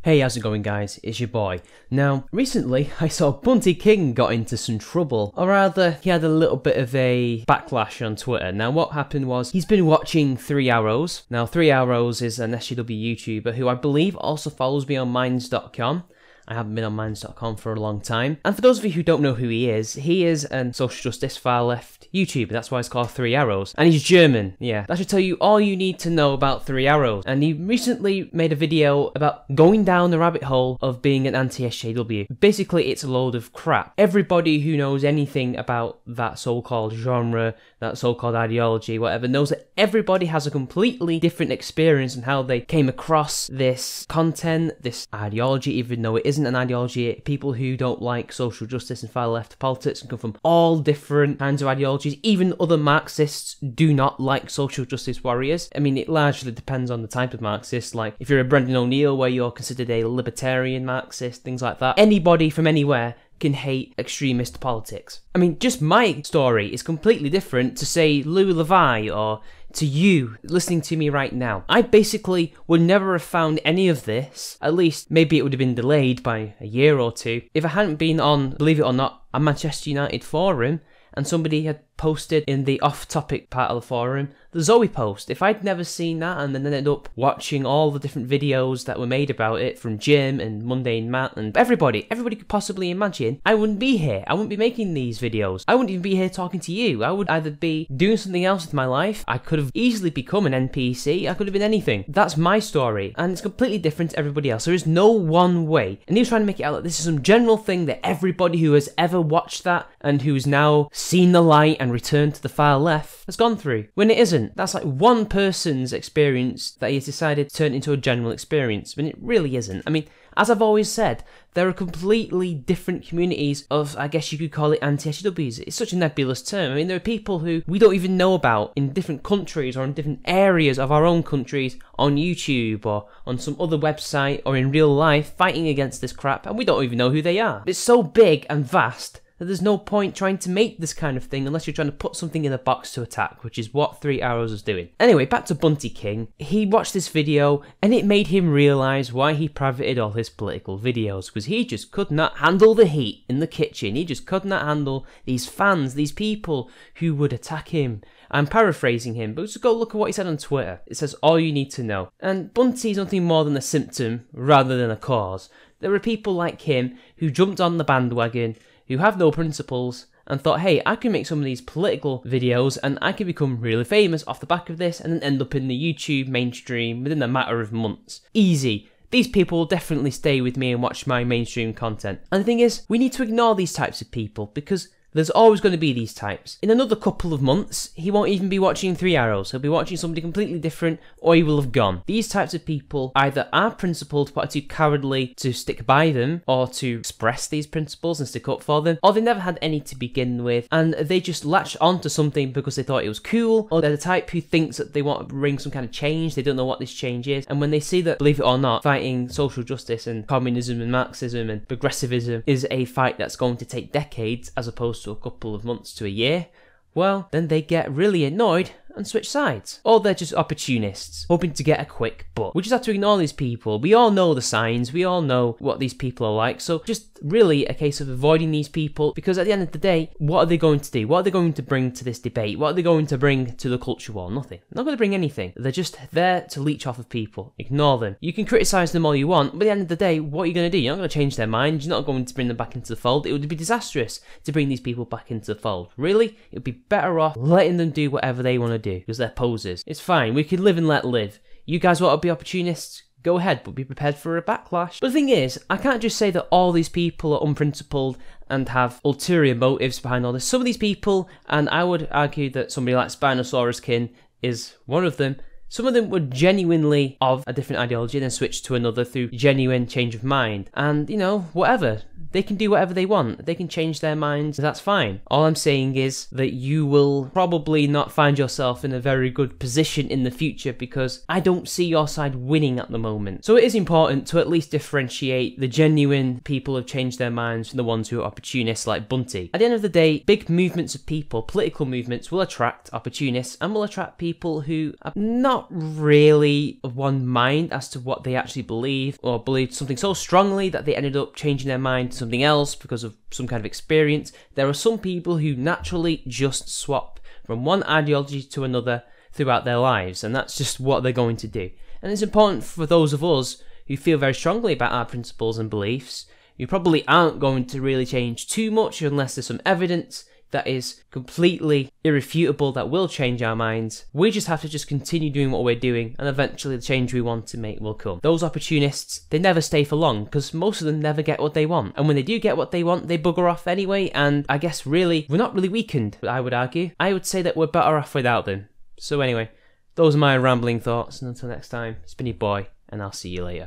Hey, how's it going guys? It's your boy. Now, recently I saw Bunty King got into some trouble, or rather, he had a little bit of a backlash on Twitter. Now what happened was, he's been watching 3 Arrows. Now 3 Arrows is an SJW YouTuber who I believe also follows me on Minds.com. I haven't been on Minds.com for a long time. And for those of you who don't know who he is a social justice far left YouTuber. That's why it's called 3 Arrows. And he's German. Yeah, that should tell you all you need to know about 3 Arrows. And he recently made a video about going down the rabbit hole of being an anti-SJW. Basically, it's a load of crap. Everybody who knows anything about that so-called genre, that so-called ideology, whatever, knows that everybody has a completely different experience in how they came across this content, this ideology, even though it isn't an ideology. People who don't like social justice and far left politics and come from all different kinds of ideologies. Even other Marxists do not like social justice warriors. I mean, it largely depends on the type of Marxist. Like, if you're a Brendan O'Neill, where you're considered a libertarian Marxist, things like that. Anybody from anywhere can hate extremist politics. I mean, just my story is completely different to, say, Louis Levi or to you listening to me right now. I basically would never have found any of this, at least maybe it would have been delayed by a year or two, if I hadn't been on, believe it or not, a Manchester United forum and somebody had posted in the off-topic part of the forum the Zoe post. If I'd never seen that and then ended up watching all the different videos that were made about it from Jim and Mundane Matt and everybody could possibly imagine, I wouldn't be here. I wouldn't be making these videos. I wouldn't even be here talking to you. I would either be doing something else with my life. I could have easily become an NPC. I could have been anything. That's my story, and it's completely different to everybody else. There is no one way. And he was trying to make it out like this is some general thing that everybody who has ever watched that and who's now seen the light and returned to the far left has gone through, when it isn't. That's like one person's experience that he's decided to turn into a general experience, when it really isn't. I mean, as I've always said, there are completely different communities of, I guess you could call it, anti-SJWs. It's such a nebulous term. I mean, there are people who we don't even know about in different countries or in different areas of our own countries on YouTube or on some other website or in real life fighting against this crap, and we don't even know who they are. It's so big and vast that there's no point trying to make this kind of thing unless you're trying to put something in a box to attack, which is what 3 Arrows is doing. Anyway, back to Bunty King. He watched this video and it made him realise why he privated all his political videos, because he just could not handle the heat in the kitchen. He just could not handle these fans, these people who would attack him. I'm paraphrasing him, but just go look at what he said on Twitter. It says, all you need to know. And Bunty is nothing more than a symptom rather than a cause. There are people like him who jumped on the bandwagon, who have no principles, and thought, hey, I can make some of these political videos and I can become really famous off the back of this and then end up in the YouTube mainstream within a matter of months. Easy. These people will definitely stay with me and watch my mainstream content. And the thing is, we need to ignore these types of people because there's always going to be these types. In another couple of months, he won't even be watching 3 Arrows. He'll be watching somebody completely different, or he will have gone. These types of people either are principled but are too cowardly to stick by them, or to express these principles and stick up for them, or they never had any to begin with, and they just latched onto something because they thought it was cool, or they're the type who thinks that they want to bring some kind of change. They don't know what this change is, and when they see that, believe it or not, fighting social justice and communism and Marxism and progressivism is a fight that's going to take decades as opposed to a couple of months to a year, well, then they get really annoyed and switch sides. Or they're just opportunists, hoping to get a quick buck. We just have to ignore these people. We all know the signs, we all know what these people are like, so just really a case of avoiding these people, because at the end of the day, what are they going to do? What are they going to bring to this debate? What are they going to bring to the culture war? Nothing. They're not going to bring anything. They're just there to leech off of people. Ignore them. You can criticise them all you want, but at the end of the day, what are you going to do? You're not going to change their mind. You're not going to bring them back into the fold. It would be disastrous to bring these people back into the fold. Really? It would be better off letting them do whatever they want to do, because they're posers. It's fine. We can live and let live. You guys want to be opportunists? Go ahead, but be prepared for a backlash. But the thing is, I can't just say that all these people are unprincipled and have ulterior motives behind all this. Some of these people, and I would argue that somebody like Spinosaurus Kin is one of them, some of them were genuinely of a different ideology and then switched to another through genuine change of mind. And, you know, whatever. they can do whatever they want. They can change their minds. That's fine. All I'm saying is that you will probably not find yourself in a very good position in the future because I don't see your side winning at the moment. So it is important to at least differentiate the genuine people who have changed their minds from the ones who are opportunists like Bunty. At the end of the day, big movements of people, political movements, will attract opportunists and will attract people who are not really of one mind as to what they actually believe, or believed something so strongly that they ended up changing their mind to something else because of some kind of experience. There are some people who naturally just swap from one ideology to another throughout their lives, and that's just what they're going to do. And it's important for those of us who feel very strongly about our principles and beliefs. You probably aren't going to really change too much unless there's some evidence that is completely irrefutable that will change our minds. We just have to just continue doing what we're doing, and eventually the change we want to make will come. Those opportunists, they never stay for long because most of them never get what they want. And when they do get what they want, they bugger off anyway, and I guess really, we're not really weakened, I would argue. I would say that we're better off without them. So anyway, those are my rambling thoughts, and until next time, it's been your boy, and I'll see you later.